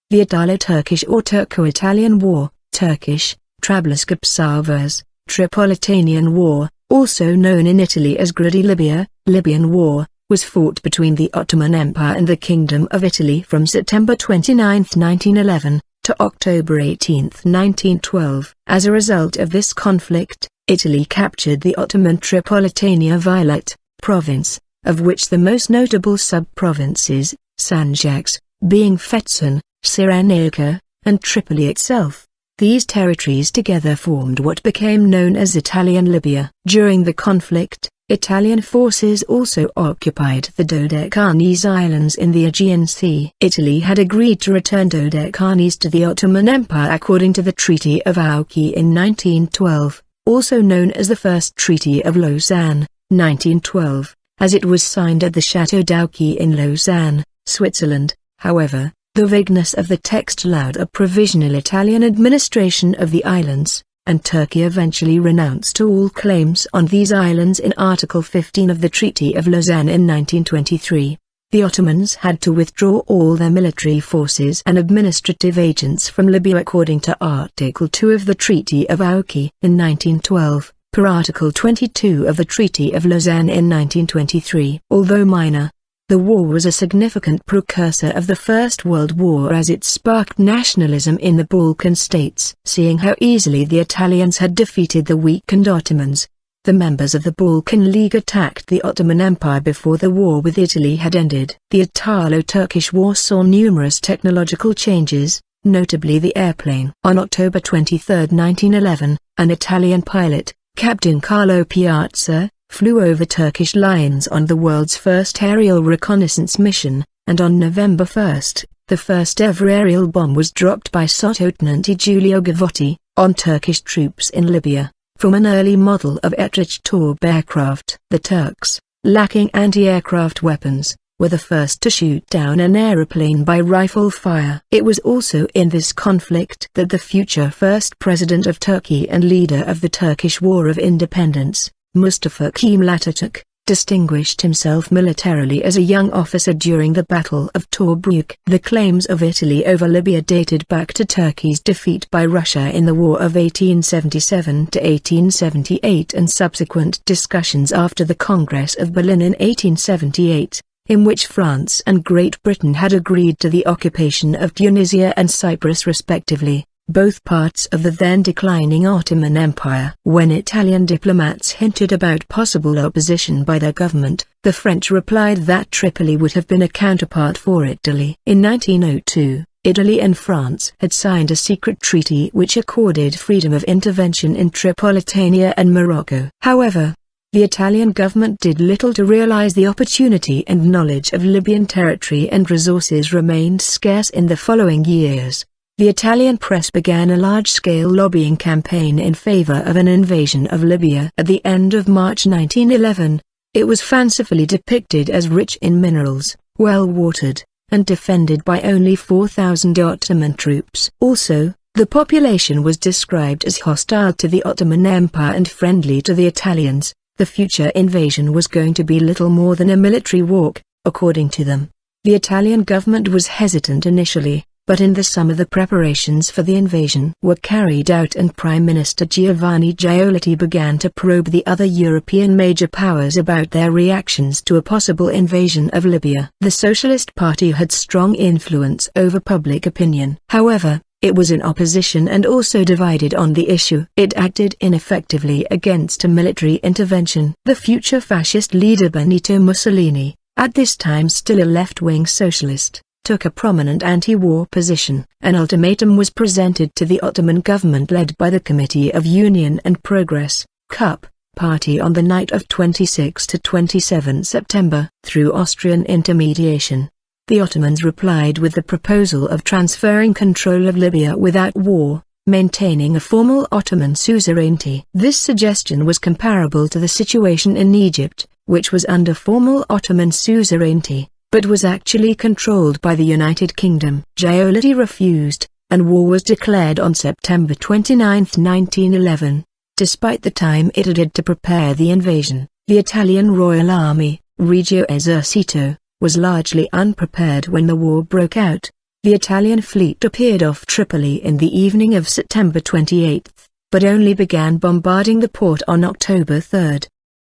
The Italo Turkish or Turco-Italian War, Turkish, Trablusgarp Savaşı, Tripolitanian War, also known in Italy as Guerra di Libia, Libyan War, was fought between the Ottoman Empire and the Kingdom of Italy from September 29, 1911, to October 18, 1912. As a result of this conflict, Italy captured the Ottoman Tripolitania Vilayet province, of which the most notable sub-provinces, sanjaks, being Fezzan, Cyrenaica, and Tripoli itself. These territories together formed what became known as Italian Libya. During the conflict, Italian forces also occupied the Dodecanese islands in the Aegean Sea. Italy had agreed to return Dodecanese to the Ottoman Empire according to the Treaty of Ouchy in 1912, also known as the First Treaty of Lausanne, 1912, as it was signed at the Château d'Ouchy in Lausanne, Switzerland. However, the vagueness of the text allowed a provisional Italian administration of the islands, and Turkey eventually renounced all claims on these islands in Article 15 of the Treaty of Lausanne in 1923. The Ottomans had to withdraw all their military forces and administrative agents from Libya according to Article 2 of the Treaty of Ouchy in 1912, per Article 22 of the Treaty of Lausanne in 1923. Although minor, the war was a significant precursor of the First World War as it sparked nationalism in the Balkan states. Seeing how easily the Italians had defeated the weakened Ottomans, the members of the Balkan League attacked the Ottoman Empire before the war with Italy had ended. The Italo Turkish War saw numerous technological changes, notably the airplane. On October 23, 1911, an Italian pilot, Captain Carlo Piazza, flew over Turkish lines on the world's first aerial reconnaissance mission, and on November 1, the first ever aerial bomb was dropped by Sottotenente Giulio Gavotti, on Turkish troops in Libya, from an early model of Etrich Taube aircraft. The Turks, lacking anti-aircraft weapons, were the first to shoot down an aeroplane by rifle fire. It was also in this conflict that the future first president of Turkey and leader of the Turkish War of Independence, Mustafa Kemal Atatürk, distinguished himself militarily as a young officer during the Battle of Tobruk. The claims of Italy over Libya dated back to Turkey's defeat by Russia in the War of 1877 to 1878 and subsequent discussions after the Congress of Berlin in 1878, in which France and Great Britain had agreed to the occupation of Tunisia and Cyprus respectively, both parts of the then declining Ottoman Empire. When Italian diplomats hinted about possible opposition by their government, the French replied that Tripoli would have been a counterpart for Italy. In 1902, Italy and France had signed a secret treaty which accorded freedom of intervention in Tripolitania and Morocco. However, the Italian government did little to realize the opportunity, and knowledge of Libyan territory and resources remained scarce in the following years. The Italian press began a large-scale lobbying campaign in favor of an invasion of Libya. At the end of March 1911, it was fancifully depicted as rich in minerals, well-watered, and defended by only 4,000 Ottoman troops. Also, the population was described as hostile to the Ottoman Empire and friendly to the Italians. The future invasion was going to be little more than a military walk, according to them. The Italian government was hesitant initially, but in the summer the preparations for the invasion were carried out and Prime Minister Giovanni Giolitti began to probe the other European major powers about their reactions to a possible invasion of Libya. The Socialist Party had strong influence over public opinion. However, it was in opposition and also divided on the issue. It acted ineffectively against a military intervention. The future fascist leader Benito Mussolini, at this time still a left-wing socialist, took a prominent anti-war position. An ultimatum was presented to the Ottoman government led by the Committee of Union and Progress, CUP, party on the night of 26 to 27 September. Through Austrian intermediation, the Ottomans replied with the proposal of transferring control of Libya without war, maintaining a formal Ottoman suzerainty. This suggestion was comparable to the situation in Egypt, which was under formal Ottoman suzerainty, but was actually controlled by the United Kingdom. Giolitti refused, and war was declared on September 29, 1911. Despite the time it had had to prepare the invasion, the Italian Royal Army, Regio Esercito, was largely unprepared when the war broke out. The Italian fleet appeared off Tripoli in the evening of September 28, but only began bombarding the port on October 3.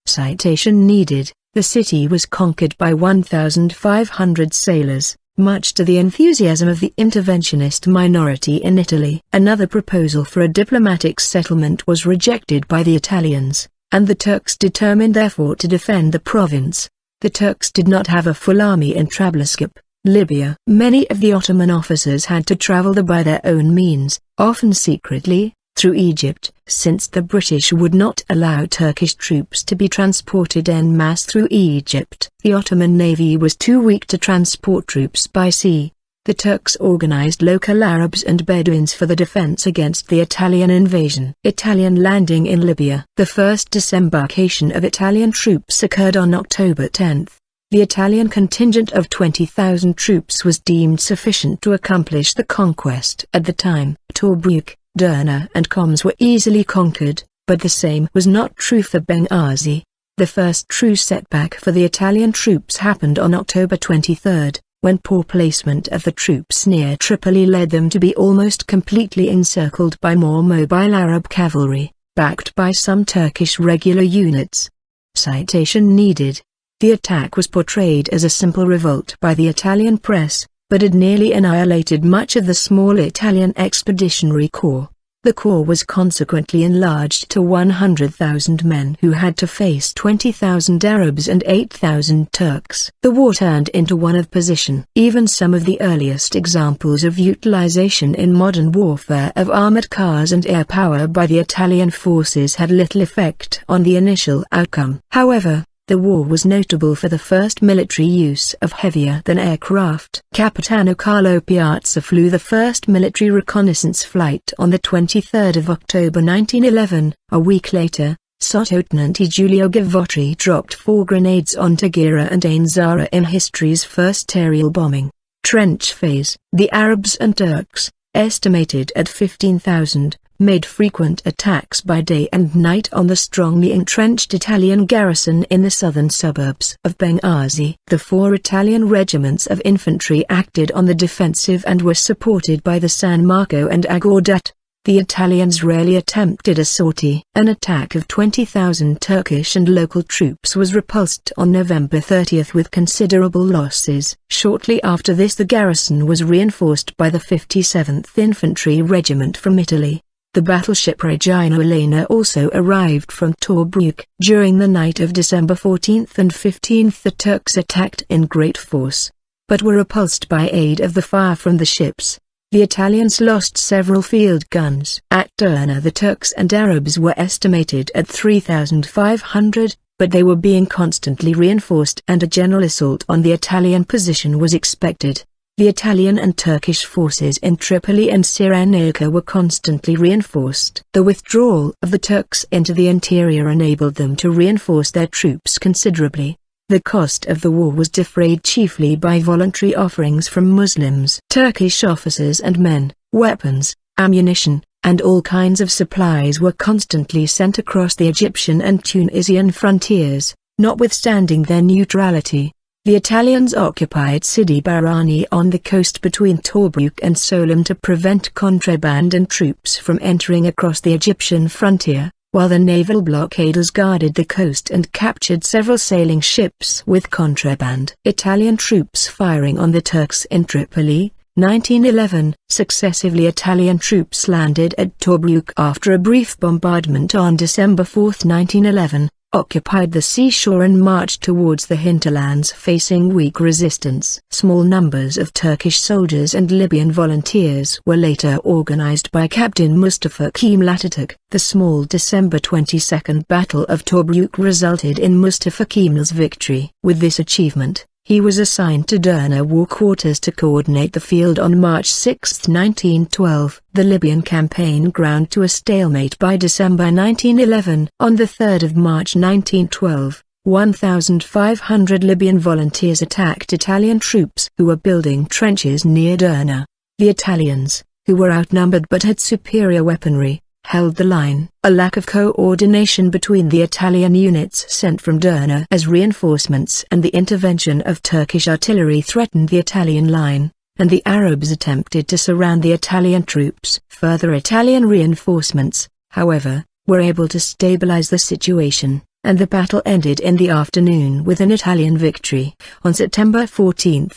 Citation needed: the city was conquered by 1,500 sailors, much to the enthusiasm of the interventionist minority in Italy. Another proposal for a diplomatic settlement was rejected by the Italians, and the Turks determined therefore to defend the province. The Turks did not have a full army in Trablusgarp, Libya. Many of the Ottoman officers had to travel there by their own means, often secretly, through Egypt, since the British would not allow Turkish troops to be transported en masse through Egypt. The Ottoman navy was too weak to transport troops by sea. The Turks organized local Arabs and Bedouins for the defense against the Italian invasion. Italian landing in Libya. The first disembarkation of Italian troops occurred on October 10. The Italian contingent of 20,000 troops was deemed sufficient to accomplish the conquest. At the time, Tobruk, Derna and Coms were easily conquered, but the same was not true for Benghazi. The first true setback for the Italian troops happened on October 23, when poor placement of the troops near Tripoli led them to be almost completely encircled by more mobile Arab cavalry, backed by some Turkish regular units. Citation needed: the attack was portrayed as a simple revolt by the Italian press, but it nearly annihilated much of the small Italian expeditionary corps. The corps was consequently enlarged to 100,000 men who had to face 20,000 Arabs and 8,000 Turks. The war turned into one of position. Even some of the earliest examples of utilization in modern warfare of armored cars and air power by the Italian forces had little effect on the initial outcome. However, the war was notable for the first military use of heavier-than aircraft. Capitano Carlo Piazza flew the first military reconnaissance flight on the 23rd of October 1911. A week later, Sottotenente Giulio Gavotri dropped 4 grenades on Tagera and Ain Zara in history's first aerial bombing. Trench phase. The Arabs and Turks, estimated at 15,000, made frequent attacks by day and night on the strongly entrenched Italian garrison in the southern suburbs of Benghazi. The 4 Italian regiments of infantry acted on the defensive and were supported by the San Marco and Agordat. The Italians rarely attempted a sortie. An attack of 20,000 Turkish and local troops was repulsed on November 30 with considerable losses. Shortly after this, the garrison was reinforced by the 57th Infantry Regiment from Italy. The battleship Regina Elena also arrived from Tobruk. During the night of December 14 and 15 the Turks attacked in great force, but were repulsed by aid of the fire from the ships. The Italians lost several field guns. At Derna the Turks and Arabs were estimated at 3,500, but they were being constantly reinforced and a general assault on the Italian position was expected. The Italian and Turkish forces in Tripoli and Cyrenaica were constantly reinforced. The withdrawal of the Turks into the interior enabled them to reinforce their troops considerably. The cost of the war was defrayed chiefly by voluntary offerings from Muslims. Turkish officers and men, weapons, ammunition, and all kinds of supplies were constantly sent across the Egyptian and Tunisian frontiers, notwithstanding their neutrality. The Italians occupied Sidi Barani on the coast between Tobruk and Solom to prevent contraband and troops from entering across the Egyptian frontier, while the naval blockaders guarded the coast and captured several sailing ships with contraband. Italian troops firing on the Turks in Tripoli, 1911. Successively Italian troops landed at Tobruk after a brief bombardment on December 4, 1911. Occupied the seashore and marched towards the hinterlands facing weak resistance. Small numbers of Turkish soldiers and Libyan volunteers were later organized by Captain Mustafa Kemal Atatürk. The small December 22 Battle of Tobruk resulted in Mustafa Kemal's victory. With this achievement, he was assigned to Derna War Quarters to coordinate the field on March 6, 1912. The Libyan campaign ground to a stalemate by December 1911. On the 3rd of March 1912, 1,500 Libyan volunteers attacked Italian troops who were building trenches near Derna. The Italians, who were outnumbered but had superior weaponry, held the line. A lack of coordination between the Italian units sent from Derna as reinforcements and the intervention of Turkish artillery threatened the Italian line, and the Arabs attempted to surround the Italian troops. Further Italian reinforcements, however, were able to stabilize the situation, and the battle ended in the afternoon with an Italian victory. On September 14,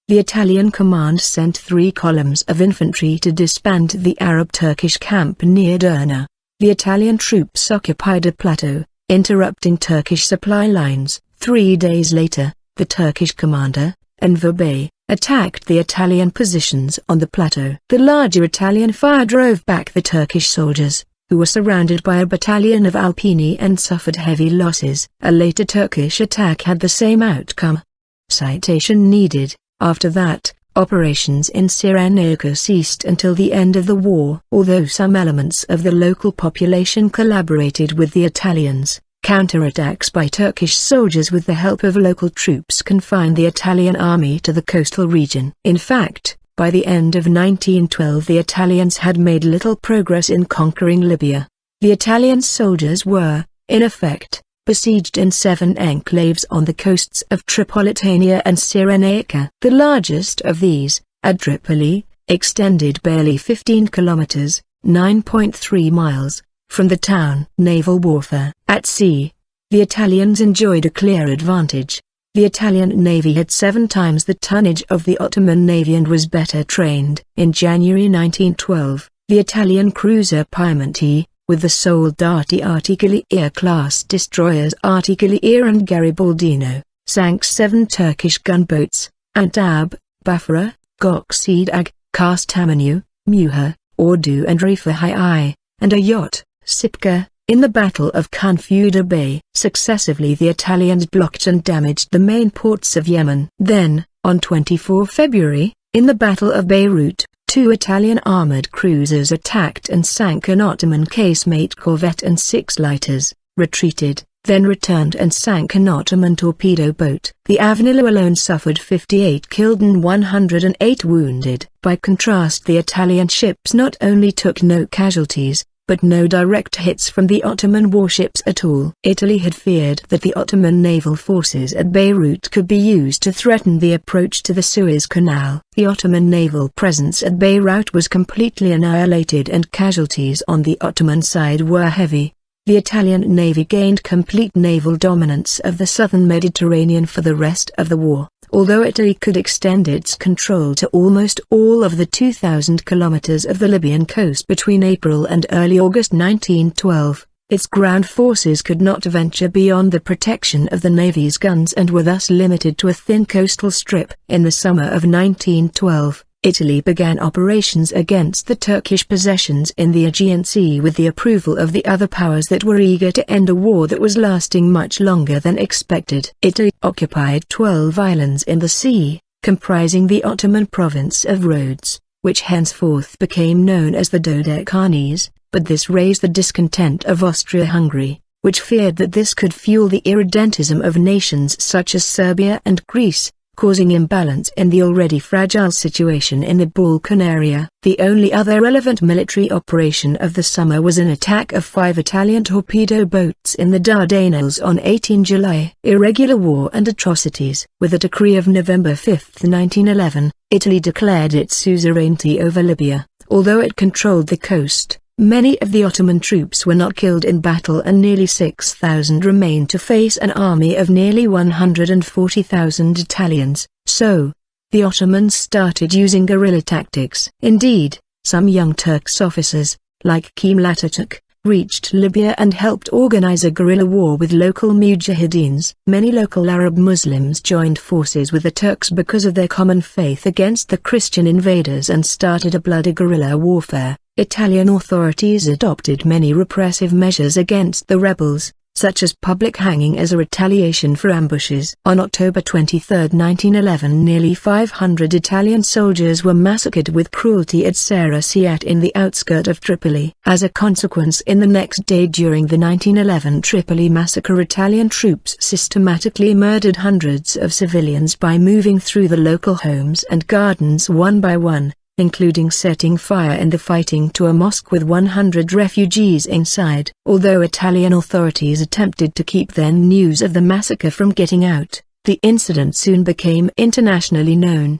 the Italian command sent 3 columns of infantry to disband the Arab-Turkish camp near Derna. The Italian troops occupied a plateau, interrupting Turkish supply lines. 3 days later, the Turkish commander, Enver Bey, attacked the Italian positions on the plateau. The larger Italian fire drove back the Turkish soldiers, who were surrounded by a battalion of Alpini and suffered heavy losses. A later Turkish attack had the same outcome. Citation needed. After that, operations in Cyrenaica ceased until the end of the war. Although some elements of the local population collaborated with the Italians, counterattacks by Turkish soldiers with the help of local troops confined the Italian army to the coastal region. In fact, by the end of 1912 the Italians had made little progress in conquering Libya. The Italian soldiers were, in effect, besieged in 7 enclaves on the coasts of Tripolitania and Cyrenaica. The largest of these, at Tripoli, extended barely 15 kilometers, 9.3 miles, from the town. Naval warfare. At sea, the Italians enjoyed a clear advantage. The Italian navy had 7 times the tonnage of the Ottoman navy and was better trained. In January 1912, the Italian cruiser Piemonte, with the Soldati Artigliere-class destroyers Artigliere and Garibaldino, sank 7 Turkish gunboats, Antab, Bafra, Goksedag, Kastamonu, Muha, Ordu and Rifahai, and a yacht, Sipka, in the Battle of Confuta Bay. Successively the Italians blocked and damaged the main ports of Yemen. Then, on 24 February, in the Battle of Beirut, 2 Italian armored cruisers attacked and sank an Ottoman casemate corvette and 6 lighters, retreated, then returned and sank an Ottoman torpedo boat. The Avenilo alone suffered 58 killed and 108 wounded. By contrast, the Italian ships not only took no casualties, but no direct hits from the Ottoman warships at all. Italy had feared that the Ottoman naval forces at Beirut could be used to threaten the approach to the Suez Canal. The Ottoman naval presence at Beirut was completely annihilated and casualties on the Ottoman side were heavy. The Italian navy gained complete naval dominance of the southern Mediterranean for the rest of the war. Although Italy could extend its control to almost all of the 2,000 kilometers of the Libyan coast between April and early August 1912, its ground forces could not venture beyond the protection of the navy's guns and were thus limited to a thin coastal strip. In the summer of 1912, Italy began operations against the Turkish possessions in the Aegean Sea with the approval of the other powers that were eager to end a war that was lasting much longer than expected. Italy occupied 12 islands in the sea, comprising the Ottoman province of Rhodes, which henceforth became known as the Dodecanese, but this raised the discontent of Austria-Hungary, which feared that this could fuel the irredentism of nations such as Serbia and Greece, causing imbalance in the already fragile situation in the Balkan area. The only other relevant military operation of the summer was an attack of 5 Italian torpedo boats in the Dardanelles on 18 July. Irregular war and atrocities. With a decree of November 5, 1911, Italy declared its suzerainty over Libya. Although it controlled the coast, many of the Ottoman troops were not killed in battle and nearly 6,000 remained to face an army of nearly 140,000 Italians. So, the Ottomans started using guerrilla tactics. Indeed, some young Turks officers, like Kemal Atatürk, reached Libya and helped organize a guerrilla war with local mujahideens. Many local Arab Muslims joined forces with the Turks because of their common faith against the Christian invaders and started a bloody guerrilla warfare. Italian authorities adopted many repressive measures against the rebels, such as public hanging as a retaliation for ambushes. On October 23, 1911, nearly 500 Italian soldiers were massacred with cruelty at Cyrenaica in the outskirts of Tripoli. As a consequence, in the next day during the 1911 Tripoli massacre, Italian troops systematically murdered hundreds of civilians by moving through the local homes and gardens one by one, including setting fire in the fighting to a mosque with 100 refugees inside. Although Italian authorities attempted to keep their news of the massacre from getting out, the incident soon became internationally known.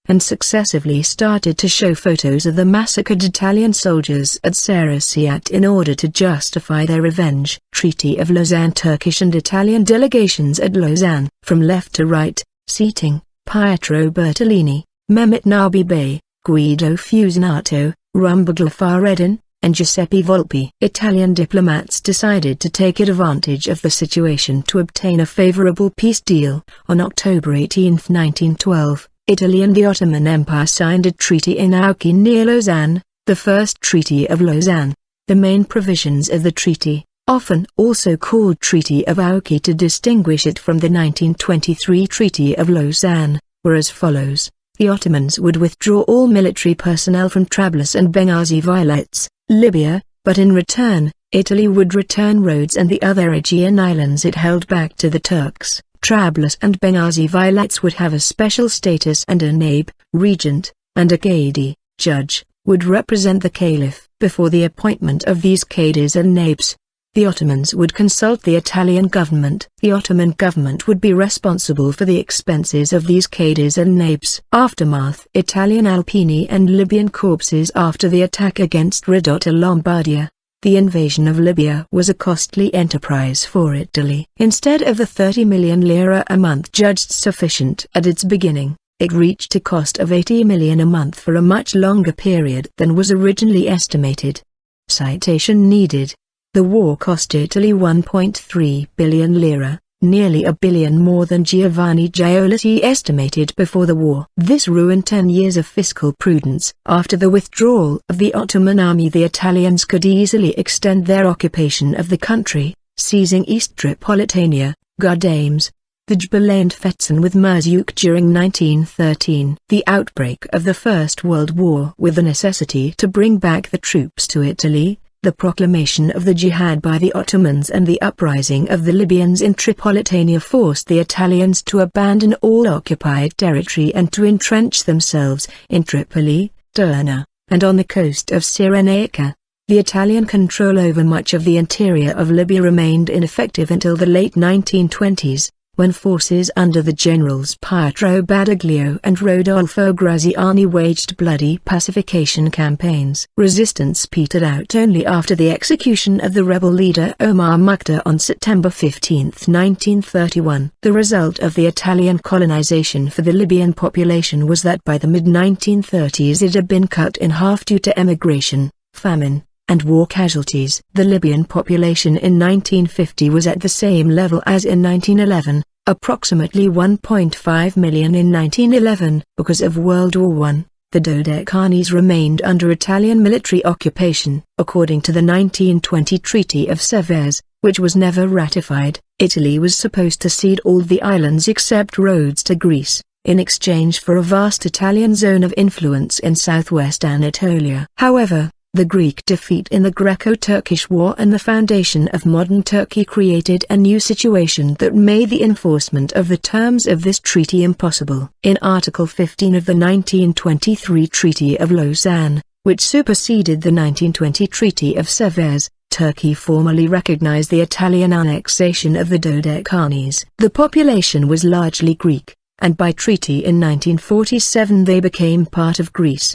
and successively started to show photos of the massacred Italian soldiers at Cyrenaica in order to justify their revenge. Treaty of Lausanne. Turkish and Italian delegations at Lausanne. From left to right, seating, Pietro Bertolini, Mehmet Nabi Bey, Guido Fusinato, Rumbergla Fareddin, and Giuseppe Volpi. Italian diplomats decided to take advantage of the situation to obtain a favorable peace deal. On October 18, 1912, Italy and the Ottoman Empire signed a treaty in Ouchy near Lausanne, the First Treaty of Lausanne. The main provisions of the treaty, often also called Treaty of Ouchy to distinguish it from the 1923 Treaty of Lausanne, were as follows. The Ottomans would withdraw all military personnel from Trablusgarp and Benghazi Vilayets, Libya, but in return, Italy would return Rhodes and the other Aegean islands it held back to the Turks. Trablusgarp and Benghazi Vilayets would have a special status, and a naib, regent, and a qadi, judge, would represent the caliph. Before the appointment of these qadis and naibs, the Ottomans would consult the Italian government. The Ottoman government would be responsible for the expenses of these qadis and naibs. Aftermath. Italian Alpini and Libyan corpses after the attack against Ridotta Lombardia. The invasion of Libya was a costly enterprise for Italy. Instead of the 30 million lira a month judged sufficient at its beginning, it reached a cost of 80 million a month for a much longer period than was originally estimated. Citation needed. The war cost Italy 1.3 billion lira, nearly a billion more than Giovanni Giolitti estimated before the war. This ruined 10 years of fiscal prudence. After the withdrawal of the Ottoman army, the Italians could easily extend their occupation of the country, seizing East Tripolitania, Guardames, the Jbala and Fezzan with Mosul during 1913. The outbreak of the First World War with the necessity to bring back the troops to Italy, the proclamation of the jihad by the Ottomans and the uprising of the Libyans in Tripolitania forced the Italians to abandon all occupied territory and to entrench themselves in Tripoli, Derna, and on the coast of Cyrenaica. The Italian control over much of the interior of Libya remained ineffective until the late 1920s, when forces under the generals Pietro Badoglio and Rodolfo Graziani waged bloody pacification campaigns. Resistance petered out only after the execution of the rebel leader Omar Mukhtar on September 15, 1931. The result of the Italian colonization for the Libyan population was that by the mid-1930s it had been cut in half due to emigration, famine, and war casualties. The Libyan population in 1950 was at the same level as in 1911, approximately 1.5 million in 1911. Because of World War I, the Dodecanese remained under Italian military occupation. According to the 1920 Treaty of Sevres, which was never ratified, Italy was supposed to cede all the islands except Rhodes to Greece, in exchange for a vast Italian zone of influence in southwest Anatolia. However, the Greek defeat in the Greco-Turkish War and the foundation of modern Turkey created a new situation that made the enforcement of the terms of this treaty impossible. In Article 15 of the 1923 Treaty of Lausanne, which superseded the 1920 Treaty of Sevres, Turkey formally recognized the Italian annexation of the Dodecanese. The population was largely Greek, and by treaty in 1947 they became part of Greece.